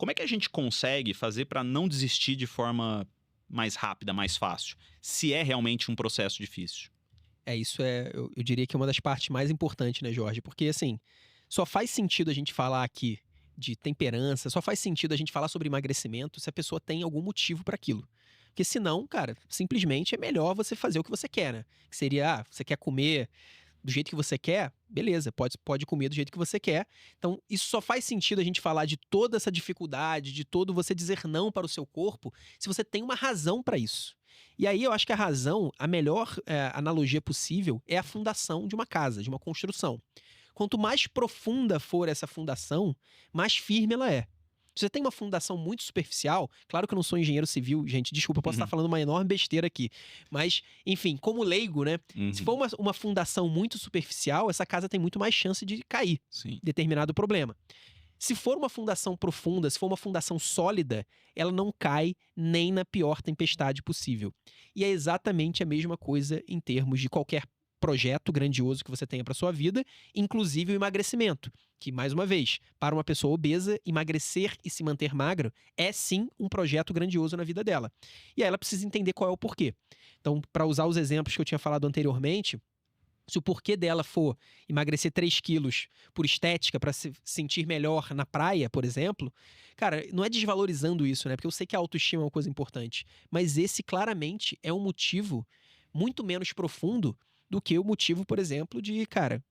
Como é que a gente consegue fazer para não desistir de forma mais rápida, mais fácil? Se é realmente um processo difícil. Isso eu diria que é uma das partes mais importantes, né, Jorge? Porque, assim, só faz sentido a gente falar aqui de temperança, só faz sentido a gente falar sobre emagrecimento se a pessoa tem algum motivo para aquilo. Porque senão, cara, simplesmente é melhor você fazer o que você quer, né? Que seria, você quer comer do jeito que você quer, beleza, pode comer do jeito que você quer. Então, isso só faz sentido a gente falar de toda essa dificuldade, de todo você dizer não para o seu corpo, se você tem uma razão para isso. E aí eu acho que a razão, a melhor analogia possível é a fundação de uma casa, de uma construção. Quanto mais profunda for essa fundação, mais firme ela é. Se você tem uma fundação muito superficial, claro que eu não sou engenheiro civil, gente, desculpa, eu posso estar Uhum, falando uma enorme besteira aqui. Mas, enfim, como leigo, né? Se for uhum, uma fundação muito superficial, essa casa tem muito mais chance de cair sim. determinado problema. Se for uma fundação profunda, se for uma fundação sólida, ela não cai nem na pior tempestade possível. E é exatamente a mesma coisa em termos de qualquer projeto grandioso que você tenha para sua vida, inclusive o emagrecimento, que mais uma vez, para uma pessoa obesa, emagrecer e se manter magro é sim um projeto grandioso na vida dela. E aí ela precisa entender qual é o porquê. Então, para usar os exemplos que eu tinha falado anteriormente, se o porquê dela for emagrecer 3 quilos por estética, para se sentir melhor na praia, por exemplo, cara, não é desvalorizando isso, né? Porque eu sei que a autoestima é uma coisa importante. Mas esse claramente é um motivo muito menos profundo do que o motivo, por exemplo, de, cara,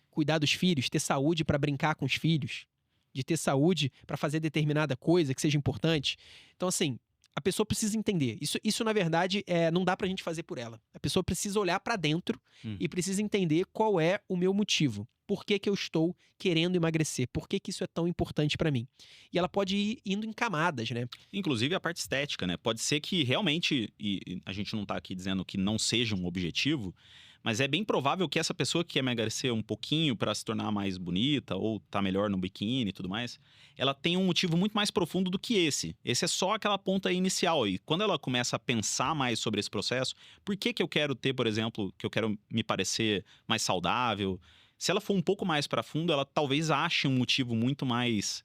cuidar dos filhos, ter saúde para brincar com os filhos, de ter saúde para fazer determinada coisa que seja importante. Então, assim, a pessoa precisa entender. Isso na verdade, não dá pra gente fazer por ela. A pessoa precisa olhar pra dentro e Uhum. precisa entender qual é o meu motivo. Por que que eu estou querendo emagrecer? Por que que isso é tão importante pra mim? E ela pode ir indo em camadas, né? Inclusive a parte estética, né? Pode ser que realmente, e a gente não tá aqui dizendo que não seja um objetivo, mas é bem provável que essa pessoa que quer emagrecer um pouquinho para se tornar mais bonita ou tá melhor no biquíni e tudo mais, ela tem um motivo muito mais profundo do que esse. Esse é só aquela ponta inicial. E quando ela começa a pensar mais sobre esse processo, por que que eu quero ter, por exemplo, que eu quero me parecer mais saudável? Se ela for um pouco mais para fundo, ela talvez ache um motivo muito mais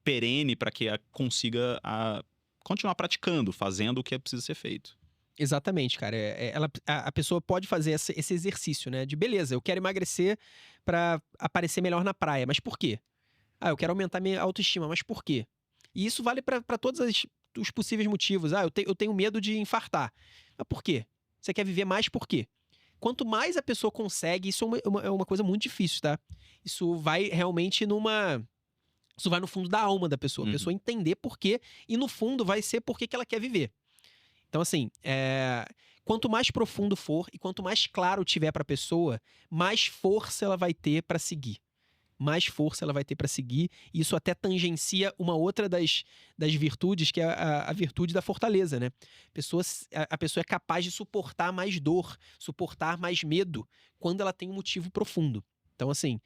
perene para que consiga continuar praticando, fazendo o que é preciso ser feito. Exatamente, cara. A pessoa pode fazer esse exercício, né? De beleza, eu quero emagrecer pra aparecer melhor na praia, mas por quê? Ah, eu quero aumentar minha autoestima, mas por quê? E isso vale pra todos os possíveis motivos. Ah, eu tenho medo de infartar. Mas por quê? Você quer viver mais por quê? Quanto mais a pessoa consegue, isso é uma coisa muito difícil, tá? Isso vai realmente numa. Isso vai no fundo da alma da pessoa. A Uhum. pessoa entender por quê, e no fundo vai ser por que que ela quer viver. Então, assim, quanto mais profundo for e quanto mais claro tiver pra pessoa, mais força ela vai ter pra seguir. Mais força ela vai ter pra seguir. E isso até tangencia uma outra das virtudes, que é a virtude da fortaleza, né? A pessoa é capaz de suportar mais dor, suportar mais medo, quando ela tem um motivo profundo. Então, assim,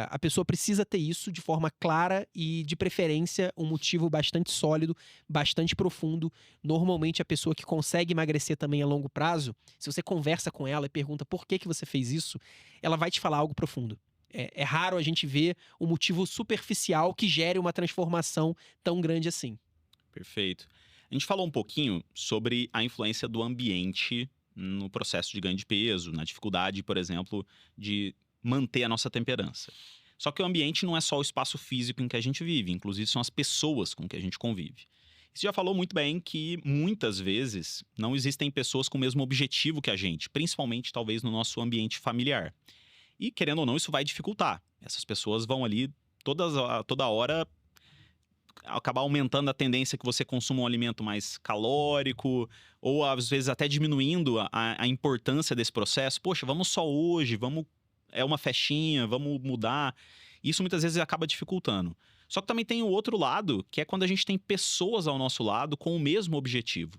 a pessoa precisa ter isso de forma clara e, de preferência, um motivo bastante sólido, bastante profundo. Normalmente, a pessoa que consegue emagrecer também a longo prazo, se você conversa com ela e pergunta por que que você fez isso, ela vai te falar algo profundo. É raro a gente ver um motivo superficial que gere uma transformação tão grande assim. Perfeito. A gente falou um pouquinho sobre a influência do ambiente no processo de ganho de peso, na dificuldade, por exemplo, de manter a nossa temperança. Só que o ambiente não é só o espaço físico em que a gente vive, inclusive são as pessoas com que a gente convive. Você já falou muito bem que muitas vezes não existem pessoas com o mesmo objetivo que a gente, principalmente talvez no nosso ambiente familiar. E querendo ou não, isso vai dificultar. Essas pessoas vão ali toda hora acabar aumentando a tendência que você consuma um alimento mais calórico, ou às vezes até diminuindo a importância desse processo. Poxa, vamos só hoje, vamos. É uma festinha, vamos mudar. Isso muitas vezes acaba dificultando. Só que também tem o outro lado, que é quando a gente tem pessoas ao nosso lado com o mesmo objetivo.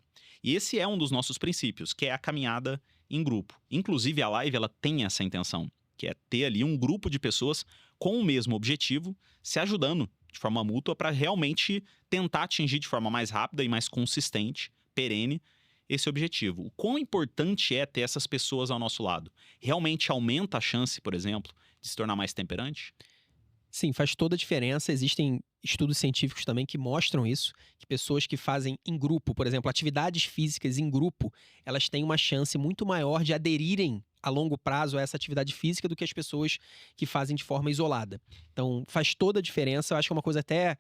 E esse é um dos nossos princípios, que é a caminhada em grupo. Inclusive a live ela tem essa intenção, que é ter ali um grupo de pessoas com o mesmo objetivo, se ajudando de forma mútua para realmente tentar atingir de forma mais rápida e mais consistente, perene, esse objetivo. O quão importante é ter essas pessoas ao nosso lado? Realmente aumenta a chance, por exemplo, de se tornar mais temperante? Sim, faz toda a diferença. Existem estudos científicos também que mostram isso, que pessoas que fazem em grupo, por exemplo, atividades físicas em grupo, elas têm uma chance muito maior de aderirem a longo prazo a essa atividade física do que as pessoas que fazem de forma isolada. Então, faz toda a diferença. Eu acho que é uma coisa até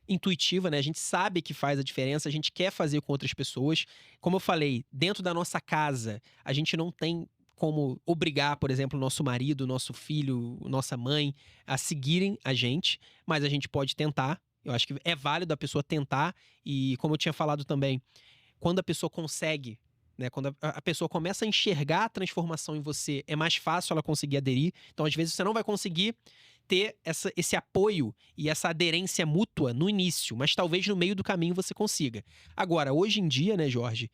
intuitiva, né? A gente sabe que faz a diferença, a gente quer fazer com outras pessoas. Como eu falei, dentro da nossa casa, a gente não tem como obrigar, por exemplo, nosso marido, nosso filho, nossa mãe a seguirem a gente, mas a gente pode tentar. Eu acho que é válido a pessoa tentar e, como eu tinha falado também, quando a pessoa consegue, né, quando a pessoa começa a enxergar a transformação em você, é mais fácil ela conseguir aderir. Então, às vezes, você não vai conseguir ter esse apoio e essa aderência mútua no início, mas talvez no meio do caminho você consiga. Agora, hoje em dia, né, Jorge,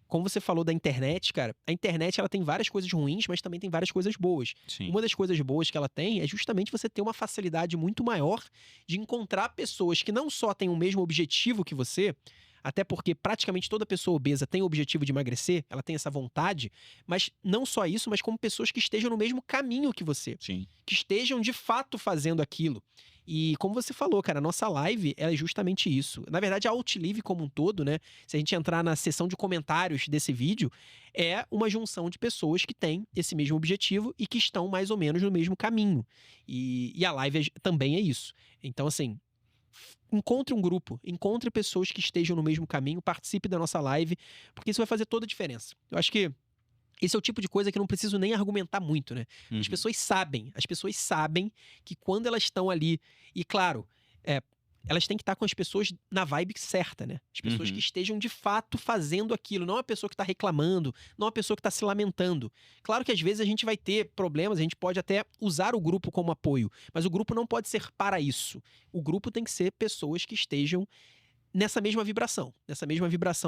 como você falou da internet, cara, a internet ela tem várias coisas ruins, mas também tem várias coisas boas. Sim. Uma das coisas boas que ela tem é justamente você ter uma facilidade muito maior de encontrar pessoas que não só têm o mesmo objetivo que você, até porque praticamente toda pessoa obesa tem o objetivo de emagrecer, ela tem essa vontade, mas não só isso, mas como pessoas que estejam no mesmo caminho que você, Sim. que estejam de fato fazendo aquilo. E como você falou, cara, a nossa live é justamente isso. Na verdade, a Outlive como um todo, né? Se a gente entrar na seção de comentários desse vídeo, é uma junção de pessoas que têm esse mesmo objetivo e que estão mais ou menos no mesmo caminho. E a live também é isso. Então, assim, encontre um grupo, encontre pessoas que estejam no mesmo caminho, participe da nossa live, porque isso vai fazer toda a diferença. Eu acho que esse é o tipo de coisa que eu não preciso nem argumentar muito, né? Uhum. As pessoas sabem que quando elas estão ali, e claro, elas têm que estar com as pessoas na vibe certa, né? As pessoas Uhum. que estejam de fato fazendo aquilo, não a pessoa que está reclamando, não a pessoa que está se lamentando. Claro que às vezes a gente vai ter problemas, a gente pode até usar o grupo como apoio, mas o grupo não pode ser para isso. O grupo tem que ser pessoas que estejam nessa mesma vibração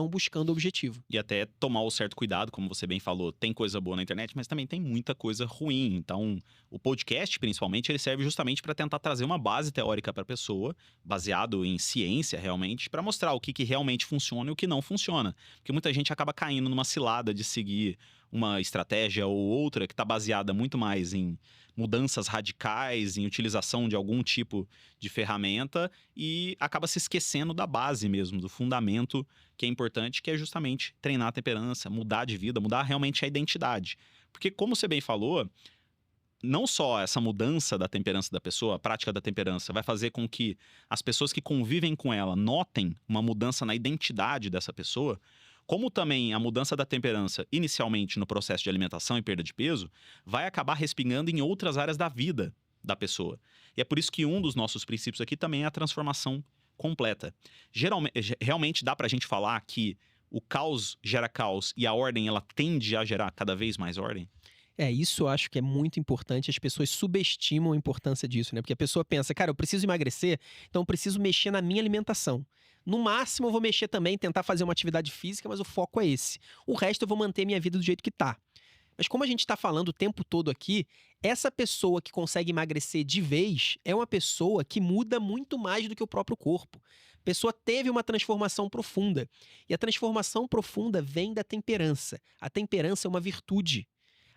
buscando o objetivo. E até tomar o certo cuidado, como você bem falou, tem coisa boa na internet, mas também tem muita coisa ruim. Então, o podcast, principalmente, ele serve justamente para tentar trazer uma base teórica para a pessoa, baseado em ciência, realmente, para mostrar o que realmente funciona e o que não funciona. Porque muita gente acaba caindo numa cilada de seguir uma estratégia ou outra que está baseada muito mais em mudanças radicais, em utilização de algum tipo de ferramenta e acaba se esquecendo da base mesmo, do fundamento que é importante, que é justamente treinar a temperança, mudar de vida, mudar realmente a identidade. Porque, como você bem falou, não só essa mudança da temperança da pessoa, a prática da temperança, vai fazer com que as pessoas que convivem com ela notem uma mudança na identidade dessa pessoa, como também a mudança da temperança, inicialmente no processo de alimentação e perda de peso, vai acabar respingando em outras áreas da vida da pessoa. E é por isso que um dos nossos princípios aqui também é a transformação completa. Realmente dá pra gente falar que o caos gera caos e a ordem ela tende a gerar cada vez mais ordem? Isso eu acho que é muito importante, as pessoas subestimam a importância disso, né? Porque a pessoa pensa, cara, eu preciso emagrecer, então eu preciso mexer na minha alimentação. No máximo eu vou mexer também, tentar fazer uma atividade física, mas o foco é esse. O resto eu vou manter minha vida do jeito que tá. Mas como a gente tá falando o tempo todo aqui, essa pessoa que consegue emagrecer de vez é uma pessoa que muda muito mais do que o próprio corpo. A pessoa teve uma transformação profunda. E a transformação profunda vem da temperança. A temperança é uma virtude.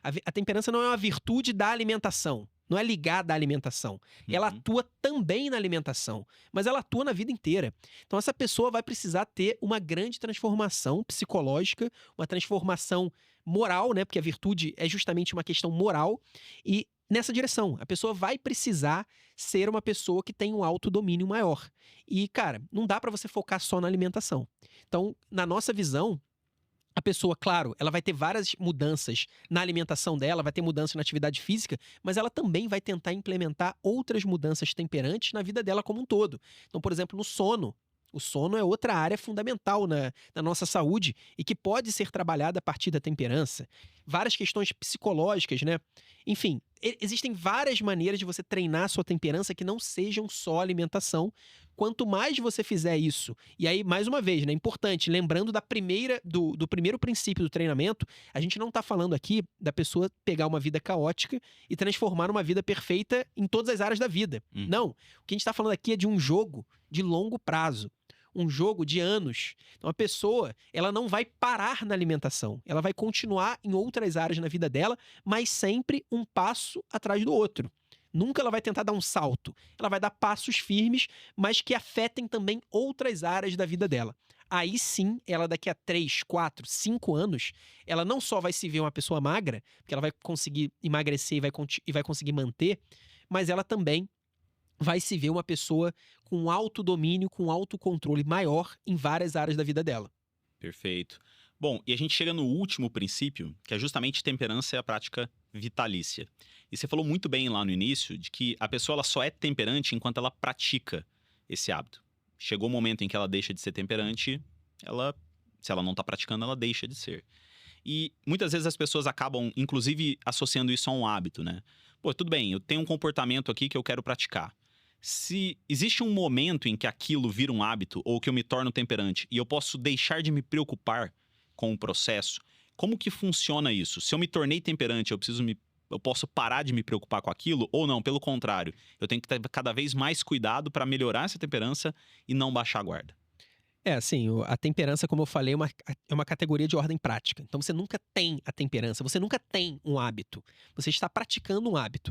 A temperança não é uma virtude da alimentação, não é ligada à alimentação. Ela atua também na alimentação, mas ela atua na vida inteira. Então essa pessoa vai precisar ter uma grande transformação psicológica, uma transformação moral, né? Porque a virtude é justamente uma questão moral e nessa direção, a pessoa vai precisar ser uma pessoa que tem um autodomínio maior. E, cara, não dá para você focar só na alimentação. Então, na nossa visão, a pessoa, claro, ela vai ter várias mudanças na alimentação dela, vai ter mudanças na atividade física, mas ela também vai tentar implementar outras mudanças temperantes na vida dela como um todo. Então, por exemplo, no sono. O sono é outra área fundamental na nossa saúde e que pode ser trabalhada a partir da temperança. Várias questões psicológicas, né? Enfim, existem várias maneiras de você treinar a sua temperança que não sejam só alimentação. Quanto mais você fizer isso, e aí, mais uma vez, né, importante, lembrando do primeiro princípio do treinamento, a gente não está falando aqui da pessoa pegar uma vida caótica e transformar numa vida perfeita em todas as áreas da vida. Não. O que a gente está falando aqui é de um jogo de longo prazo. Um jogo de anos. Então a pessoa, ela não vai parar na alimentação. Ela vai continuar em outras áreas na vida dela, mas sempre um passo atrás do outro. Nunca ela vai tentar dar um salto. Ela vai dar passos firmes, mas que afetem também outras áreas da vida dela. Aí sim, ela daqui a 3, 4, 5 anos, ela não só vai se ver uma pessoa magra, porque ela vai conseguir emagrecer e vai conseguir manter, mas ela também vai se ver uma pessoa com autodomínio, com autocontrole maior em várias áreas da vida dela. Perfeito. Bom, e a gente chega no último princípio, que é justamente temperança é a prática vitalícia. E você falou muito bem lá no início de que a pessoa ela só é temperante enquanto ela pratica esse hábito. Chegou o momento em que ela deixa de ser temperante, se ela não está praticando, ela deixa de ser. E muitas vezes as pessoas acabam, inclusive, associando isso a um hábito, né? Pô, tudo bem, eu tenho um comportamento aqui que eu quero praticar. Se existe um momento em que aquilo vira um hábito ou que eu me torno temperante e eu posso deixar de me preocupar com o processo, como que funciona isso? Se eu me tornei temperante, eu posso parar de me preocupar com aquilo ou não? Pelo contrário, eu tenho que ter cada vez mais cuidado para melhorar essa temperança e não baixar a guarda. Assim, a temperança, como eu falei, é uma categoria de ordem prática. Então você nunca tem a temperança, você nunca tem um hábito. Você está praticando um hábito.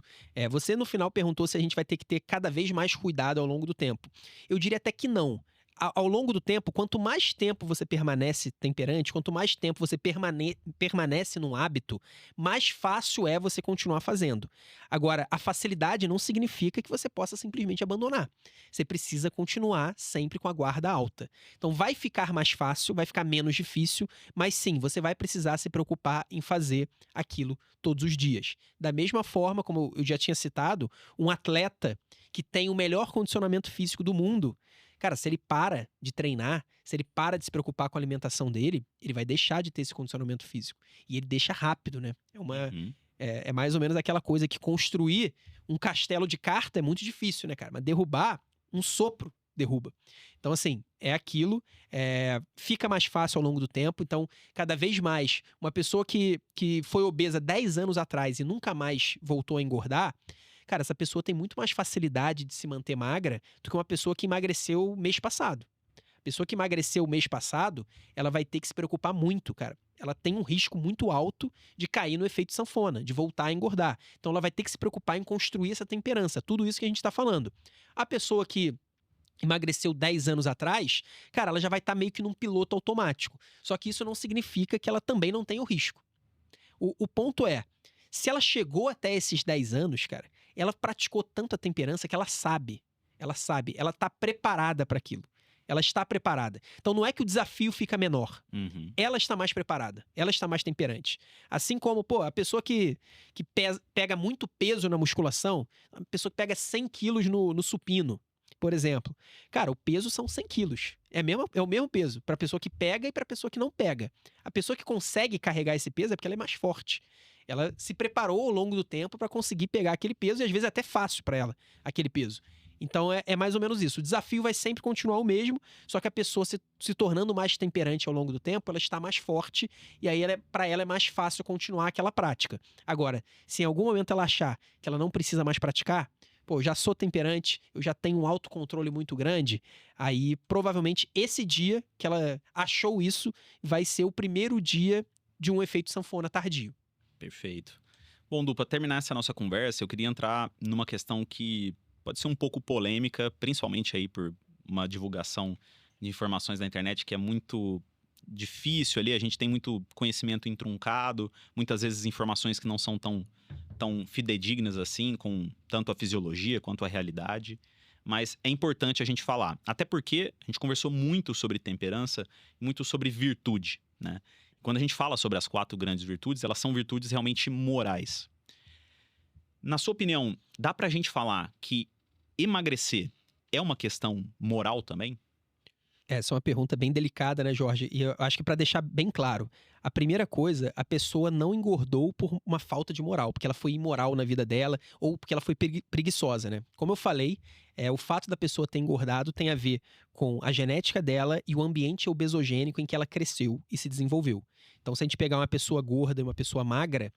Você no final perguntou se a gente vai ter que ter cada vez mais cuidado ao longo do tempo. Eu diria até que não. Ao longo do tempo, quanto mais tempo você permanece temperante, quanto mais tempo você permanece num hábito, mais fácil é você continuar fazendo. Agora, a facilidade não significa que você possa simplesmente abandonar. Você precisa continuar sempre com a guarda alta. Então, vai ficar mais fácil, vai ficar menos difícil, mas sim, você vai precisar se preocupar em fazer aquilo todos os dias. Da mesma forma, como eu já tinha citado, um atleta que tem o melhor condicionamento físico do mundo, cara, se ele para de treinar, se ele para de se preocupar com a alimentação dele, ele vai deixar de ter esse condicionamento físico. E ele deixa rápido, né? Uhum. É mais ou menos aquela coisa que construir um castelo de carta é muito difícil, né, cara? Mas derrubar, um sopro derruba. Então, assim, é aquilo, fica mais fácil ao longo do tempo. Então, cada vez mais, uma pessoa que foi obesa 10 anos atrás e nunca mais voltou a engordar, cara, essa pessoa tem muito mais facilidade de se manter magra do que uma pessoa que emagreceu mês passado. A pessoa que emagreceu mês passado, ela vai ter que se preocupar muito, cara. Ela tem um risco muito alto de cair no efeito sanfona, de voltar a engordar. Então ela vai ter que se preocupar em construir essa temperança, tudo isso que a gente está falando. A pessoa que emagreceu 10 anos atrás, cara, ela já vai estar meio que num piloto automático. Só que isso não significa que ela também não tenha o risco. O ponto é, se ela chegou até esses 10 anos, cara, ela praticou tanto a temperança que ela sabe, ela está preparada para aquilo. Ela está preparada. Então não é que o desafio fica menor. Uhum. Ela está mais preparada. Ela está mais temperante. Assim como, pô, a pessoa que pega muito peso na musculação, a pessoa que pega 100 quilos no supino, por exemplo. Cara, o peso são 100 quilos. É o mesmo peso para a pessoa que pega e para a pessoa que não pega. A pessoa que consegue carregar esse peso é porque ela é mais forte. Ela se preparou ao longo do tempo para conseguir pegar aquele peso e às vezes é até fácil para ela, aquele peso. Então é mais ou menos isso. O desafio vai sempre continuar o mesmo, só que a pessoa se tornando mais temperante ao longo do tempo, ela está mais forte e aí para ela é mais fácil continuar aquela prática. Agora, se em algum momento ela achar que ela não precisa mais praticar, pô, eu já sou temperante, eu já tenho um autocontrole muito grande, aí provavelmente esse dia que ela achou isso vai ser o primeiro dia de um efeito sanfona tardio. Perfeito. Bom, Du, para terminar essa nossa conversa, eu queria entrar numa questão que pode ser um pouco polêmica, principalmente aí por uma divulgação de informações na internet que é muito difícil ali, a gente tem muito conhecimento entruncado, muitas vezes informações que não são tão fidedignas assim, com tanto a fisiologia quanto a realidade, mas é importante a gente falar, até porque a gente conversou muito sobre temperança, muito sobre virtude, né? Quando a gente fala sobre as 4 grandes virtudes, elas são virtudes realmente morais. Na sua opinião, dá pra gente falar que emagrecer é uma questão moral também? Essa é uma pergunta bem delicada, né, Jorge? E eu acho que para deixar bem claro, a primeira coisa, a pessoa não engordou por uma falta de moral, porque ela foi imoral na vida dela ou porque ela foi preguiçosa, né? Como eu falei, o fato da pessoa ter engordado tem a ver com a genética dela e o ambiente obesogênico em que ela cresceu e se desenvolveu. Então, se a gente pegar uma pessoa gorda e uma pessoa magra,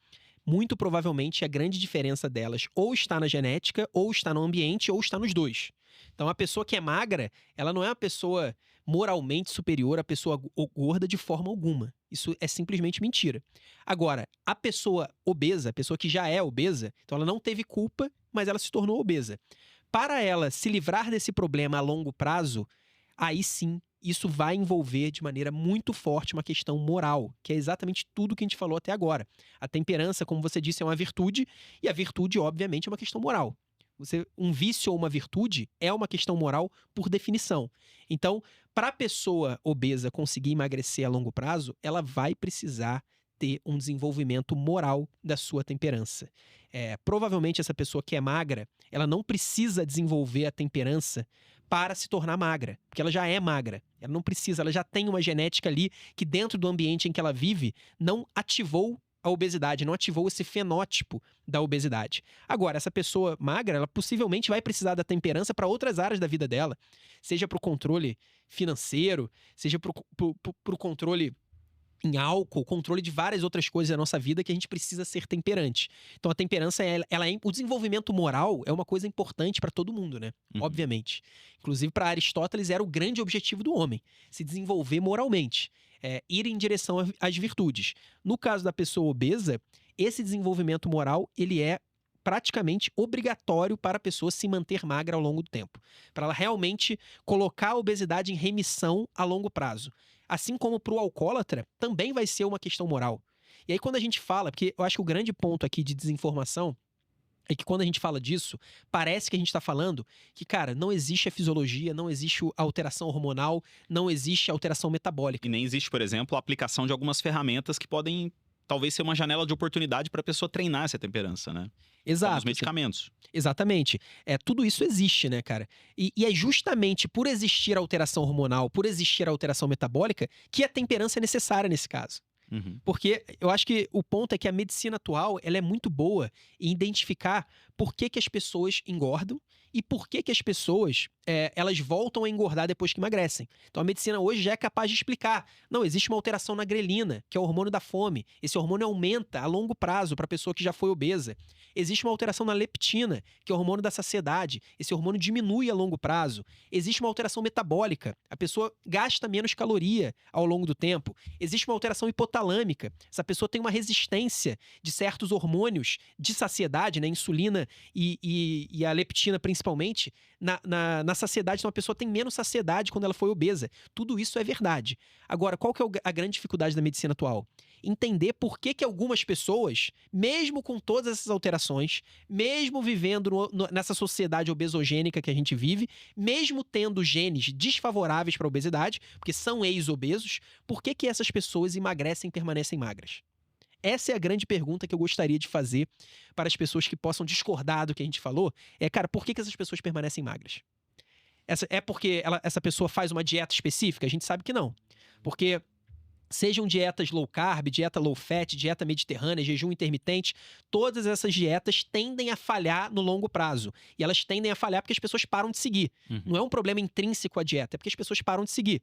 muito provavelmente a grande diferença delas ou está na genética, ou está no ambiente, ou está nos dois. Então, a pessoa que é magra, ela não é uma pessoa moralmente superior à pessoa gorda de forma alguma. Isso é simplesmente mentira. Agora, a pessoa obesa, a pessoa que já é obesa, então ela não teve culpa mas ela se tornou obesa. Para ela se livrar desse problema a longo prazo, aí sim, isso vai envolver de maneira muito forte uma questão moral, que é exatamente tudo que a gente falou até agora. A temperança, como você disse, é uma virtude, e a virtude, obviamente, é uma questão moral. Um vício ou uma virtude é uma questão moral por definição. Então, para a pessoa obesa conseguir emagrecer a longo prazo, ela vai precisar ter um desenvolvimento moral da sua temperança. Provavelmente essa pessoa que é magra, ela não precisa desenvolver a temperança para se tornar magra, porque ela já é magra. Ela não precisa, ela já tem uma genética ali que dentro do ambiente em que ela vive não ativou a obesidade, não ativou esse fenótipo da obesidade. Agora, essa pessoa magra, ela possivelmente vai precisar da temperança para outras áreas da vida dela, seja para o controle financeiro, seja para o controle em álcool, controle de várias outras coisas da nossa vida que a gente precisa ser temperante. Então a temperança, o desenvolvimento moral é uma coisa importante para todo mundo, né? Obviamente. Inclusive para Aristóteles era o grande objetivo do homem, se desenvolver moralmente, ir em direção às virtudes. No caso da pessoa obesa, esse desenvolvimento moral, ele é praticamente obrigatório para a pessoa se manter magra ao longo do tempo, para ela realmente colocar a obesidade em remissão a longo prazo. Assim como para o alcoólatra, também vai ser uma questão moral. E aí quando a gente fala, porque eu acho que o grande ponto aqui de desinformação é que quando a gente fala disso, parece que a gente está falando que, cara, não existe a fisiologia, não existe a alteração hormonal, não existe a alteração metabólica. E nem existe, por exemplo, a aplicação de algumas ferramentas que podem talvez ser uma janela de oportunidade para a pessoa treinar essa temperança, né? Exato. Como os medicamentos. Exatamente. Tudo isso existe, né, cara? E é justamente por existir a alteração hormonal, por existir a alteração metabólica, que a temperança é necessária nesse caso. Porque eu acho que o ponto é que a medicina atual ela é muito boa em identificar por que as pessoas engordam e por que as pessoas elas voltam a engordar depois que emagrecem. Então a medicina hoje já é capaz de explicar. Não, existe uma alteração na grelina, que é o hormônio da fome. Esse hormônio aumenta a longo prazo para a pessoa que já foi obesa. Existe uma alteração na leptina, que é o hormônio da saciedade. Esse hormônio diminui a longo prazo. Existe uma alteração metabólica. A pessoa gasta menos caloria ao longo do tempo. Existe uma alteração hipotalâmica. Essa pessoa tem uma resistência de certos hormônios de saciedade, né? Insulina e a leptina principalmente, na saciedade. Então a pessoa tem menos saciedade quando ela foi obesa. Tudo isso é verdade. Agora, qual que é a grande dificuldade da medicina atual? Entender por que algumas pessoas, mesmo com todas essas alterações, mesmo vivendo nessa sociedade obesogênica que a gente vive, mesmo tendo genes desfavoráveis para a obesidade, porque são ex-obesos, por que essas pessoas emagrecem e permanecem magras? Essa é a grande pergunta que eu gostaria de fazer para as pessoas que possam discordar do que a gente falou. Cara, por que essas pessoas permanecem magras? É porque essa pessoa faz uma dieta específica? A gente sabe que não. Porque sejam dietas low carb, dieta low fat, dieta mediterrânea, jejum intermitente, todas essas dietas tendem a falhar no longo prazo. E elas tendem a falhar porque as pessoas param de seguir. Não é um problema intrínseco à dieta, é porque as pessoas param de seguir.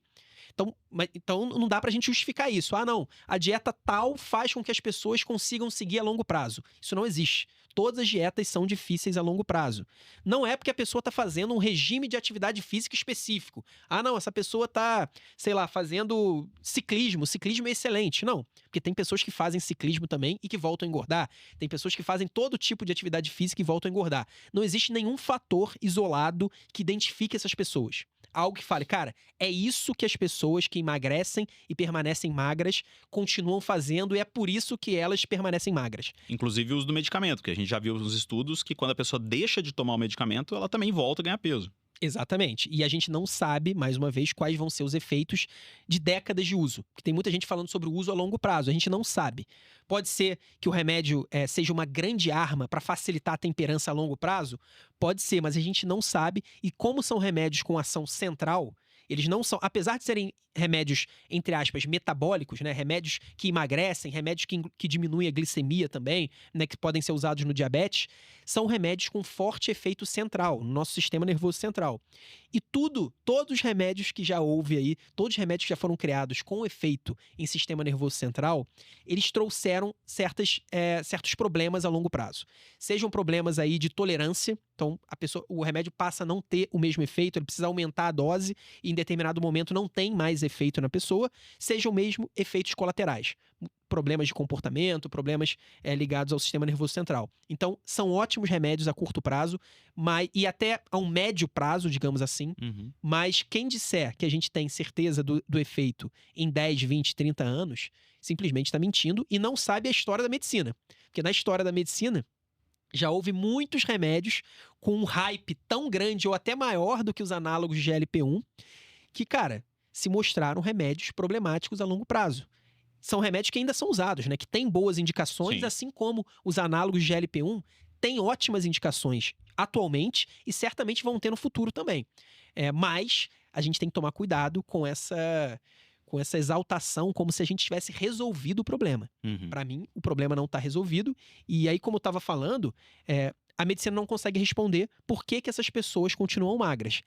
Então não dá pra gente justificar isso. Não, a dieta tal faz com que as pessoas consigam seguir a longo prazo. Isso não existe. Todas as dietas são difíceis a longo prazo. Não é porque a pessoa está fazendo um regime de atividade física específico. Não, essa pessoa está, sei lá, fazendo ciclismo. Ciclismo é excelente. Não, porque tem pessoas que fazem ciclismo também e que voltam a engordar. Tem pessoas que fazem todo tipo de atividade física e voltam a engordar. Não existe nenhum fator isolado que identifique essas pessoas. Algo que fale, cara, é isso que as pessoas que emagrecem e permanecem magras continuam fazendo e é por isso que elas permanecem magras. Inclusive o uso do medicamento, que a gente já viu nos estudos que quando a pessoa deixa de tomar o medicamento, ela também volta a ganhar peso. Exatamente. E a gente não sabe, mais uma vez, quais vão ser os efeitos de décadas de uso. Porque tem muita gente falando sobre o uso a longo prazo. A gente não sabe. Pode ser que o remédio seja uma grande arma para facilitar a temperança a longo prazo? Pode ser, mas a gente não sabe. E como são remédios com ação central, eles não são, apesar de serem remédios, entre aspas, metabólicos, né? Remédios que emagrecem, remédios que diminuem a glicemia também, né? Que podem ser usados no diabetes, são remédios com forte efeito central, no nosso sistema nervoso central. E todos os remédios que já houve aí, todos os remédios que já foram criados com efeito em sistema nervoso central, eles trouxeram certos problemas a longo prazo. Sejam problemas aí de tolerância, Então, o remédio passa a não ter o mesmo efeito, ele precisa aumentar a dose e em determinado momento não tem mais efeito na pessoa, sejam mesmo efeitos colaterais. Problemas de comportamento, problemas ligados ao sistema nervoso central. Então, são ótimos remédios a curto prazo, e até a um médio prazo, digamos assim. Uhum. Mas quem disser que a gente tem certeza do efeito em 10, 20, 30 anos, simplesmente está mentindo e não sabe a história da medicina. Porque na história da medicina, já houve muitos remédios com um hype tão grande ou até maior do que os análogos de GLP-1, que, cara, se mostraram remédios problemáticos a longo prazo. São remédios que ainda são usados, né? Que têm boas indicações, Sim. assim como os análogos de GLP-1 têm ótimas indicações atualmente e certamente vão ter no futuro também. Mas a gente tem que tomar cuidado com essa exaltação, como se a gente tivesse resolvido o problema. Uhum. Para mim, o problema não está resolvido. E aí, como eu estava falando, a medicina não consegue responder por que essas pessoas continuam magras.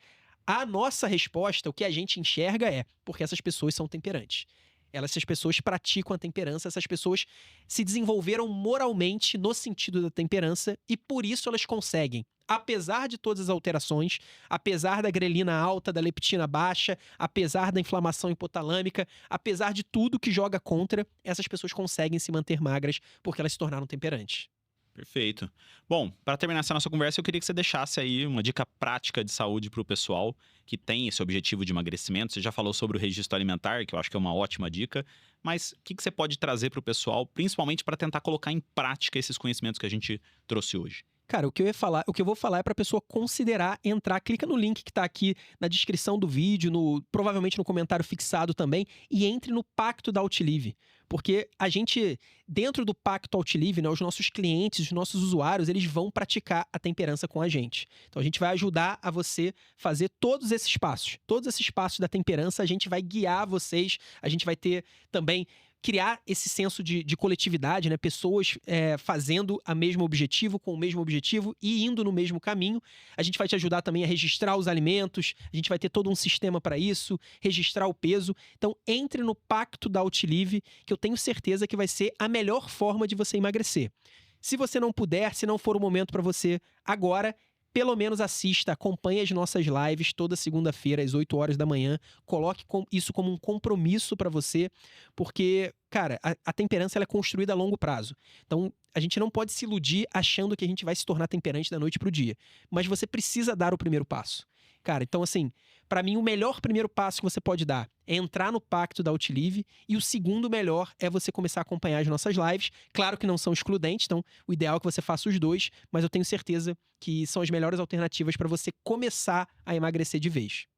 A nossa resposta, o que a gente enxerga é porque essas pessoas são temperantes. Essas pessoas praticam a temperança, essas pessoas se desenvolveram moralmente no sentido da temperança e por isso elas conseguem, apesar de todas as alterações, apesar da grelina alta, da leptina baixa, apesar da inflamação hipotalâmica, apesar de tudo que joga contra, essas pessoas conseguem se manter magras porque elas se tornaram temperantes. Perfeito. Bom, para terminar essa nossa conversa, eu queria que você deixasse aí uma dica prática de saúde para o pessoal que tem esse objetivo de emagrecimento. Você já falou sobre o registro alimentar, que eu acho que é uma ótima dica, mas o que você pode trazer para o pessoal, principalmente para tentar colocar em prática esses conhecimentos que a gente trouxe hoje? Cara, o que eu vou falar é para a pessoa considerar entrar, clica no link que está aqui na descrição do vídeo, provavelmente no comentário fixado também, e entre no Pacto da Outlive. Porque a gente, dentro do Pacto Outlive, né, os nossos clientes, os nossos usuários, eles vão praticar a temperança com a gente. Então a gente vai ajudar a você fazer todos esses passos da temperança, a gente vai guiar vocês, a gente vai ter também criar esse senso de coletividade, né? Pessoas fazendo o mesmo objetivo, com o mesmo objetivo e indo no mesmo caminho. A gente vai te ajudar também a registrar os alimentos, a gente vai ter todo um sistema para isso, registrar o peso. Então, entre no Pacto da Outlive, que eu tenho certeza que vai ser a melhor forma de você emagrecer. Se você não puder, se não for o momento para você agora, pelo menos assista, acompanhe as nossas lives toda segunda-feira, às 8 horas da manhã. Coloque isso como um compromisso para você, porque, cara, a temperança ela é construída a longo prazo. Então, a gente não pode se iludir achando que a gente vai se tornar temperante da noite pro dia. Mas você precisa dar o primeiro passo. Cara, então assim, para mim o melhor primeiro passo que você pode dar é entrar no Pacto da Outlive e o segundo melhor é você começar a acompanhar as nossas lives. Claro que não são excludentes, então o ideal é que você faça os dois, mas eu tenho certeza que são as melhores alternativas para você começar a emagrecer de vez.